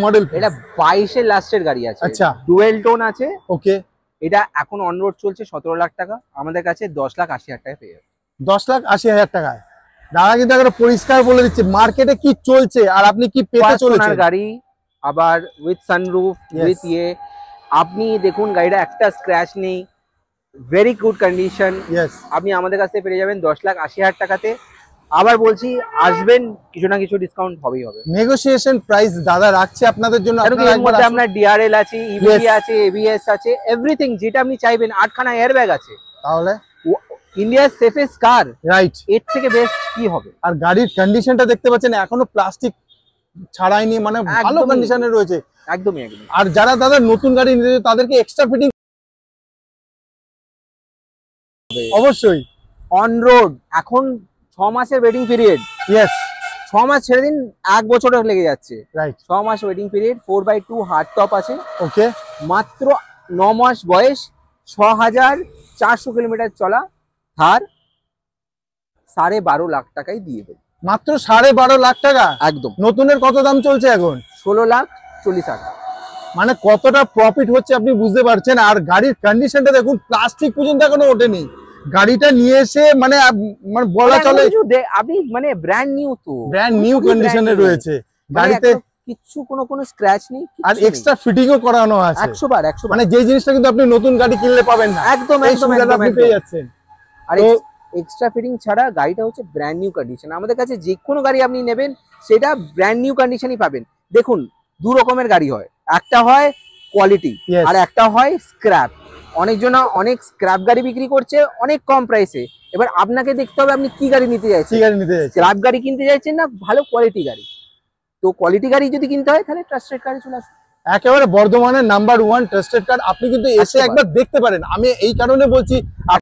Model এটা 22 এর লাস্টের গাড়ি আছে। আচ্ছা, ডুয়েল টোন আছে। ওকে, এটা এখন অন রোড চলছে 17 লাখ টাকা, আমাদের কাছে 10,80,000 টাকা পেয়ে যাবে। 10,80,000 টাকায়। দাদা কিন্তু একটা পরিষ্কার বলে দিচ্ছে মার্কেটে কি চলছে আর আপনি কি পেতে চলেছেন। গাড়ি আবার উইথ সানরুফ উইথ আপনি দেখুন গাড়িটা একটা স্ক্র্যাচ নেই, ভেরি গুড কন্ডিশন। আপনি আমাদের কাছে পেয়ে যাবেন 10,80,000 টাকাতে। আবার বলছি আসবেন, কিছু না কিছু ডিসকাউন্ট হবেই হবে। নেগোসিয়েশন প্রাইস দাদা রাখছে আপনাদের জন্য। এর মধ্যে আপনার ডিআরএল আছে, ইবিডি আছে, এবিএস আছে, এভরিথিং যেটা আপনি চাইবেন। 8খানা এয়ারব্যাগ আছে। তাহলে ইন্ডিয়ার সেফেস্ট কার, রাইট, এর থেকে বেস্ট কি হবে। আর গাড়ির কন্ডিশনটা দেখতে পাচ্ছেন এখনো প্লাস্টিক ছাড়াইনি, মানে ভালো কন্ডিশনে রয়েছে একদমই। আর যারা দাদা নতুন গাড়ি নিতে তাদেরকে এক্সট্রা ফিটিং অবশ্যই অন রোড এখন 6 মাসের ওয়েটিং পিরিয়ড। 6 মাস ছেড়ে দিন, 1 বছরও লেগে যাচ্ছে। রাইট, 6 মাস waiting period. 4x2 hard top আছে। ওকে, মাত্র 9 মাস বয়স, 6,400 কিলোমিটার চলা থার 12.5 লাখ টাকায় দিয়ে দেবে। মাত্র 12.5 লাখ টাকা একদম। নতুনের কত দাম চলছে এখন? 16,40,000। মানে কতটা প্রফিট হচ্ছে আপনি বুঝতে পারছেন। আর গাড়ির কন্ডিশনটা দেখুন, প্লাস্টিক পর্যন্ত এখনো ওঠেনি। গাড়িটা নিয়ে এসে মানে বলা চলে আপনি মানে ব্র্যান্ড নিউ, তো ব্র্যান্ড নিউ কন্ডিশনে রয়েছে গাড়িতে, কিছু কোনো স্ক্র্যাচ নেই। আর এক্সট্রা ফিটিংও করানো আছে 100 বার। মানে যে জিনিসটা কিন্তু আপনি নতুন গাড়ি কিনলে পাবেন না। একদম আপনি পেয়ে যাচ্ছেন। আর এক্সট্রা ফিটিং ছাড়া গাড়িটা হচ্ছে ব্র্যান্ড নিউ কন্ডিশন। আমাদের কাছে যে কোনো গাড়ি আপনি নেবেন সেটা ব্র্যান্ড নিউ কন্ডিশনই পাবেন। দেখুন, 2 রকমের গাড়ি হয়, একটা হয় কোয়ালিটি আর একটা হয় স্ক্র্যাপ। অনেকজন অনেক স্ক্র্যাপ গাড়ি বিক্রি করছে অনেক কম প্রাইসে। এবার আপনাকে দেখতে হবে আপনি কি গাড়ি নিতে চাইছেন। স্ক্র্যাপ গাড়ি কিনতে চাইছেন না ভালো কোয়ালিটি গাড়ি? তো কোয়ালিটি গাড়ি যদি কিনতে হয় তাহলে ট্রাস্টেড গাড়ি চলে আসুন। একেবারে বর্ধমানের নাম্বার 1 ট্রাস্টেড কার। আপনি কিন্তু এসে একবার দেখতে পারেন। আমি এই কারণে বলছি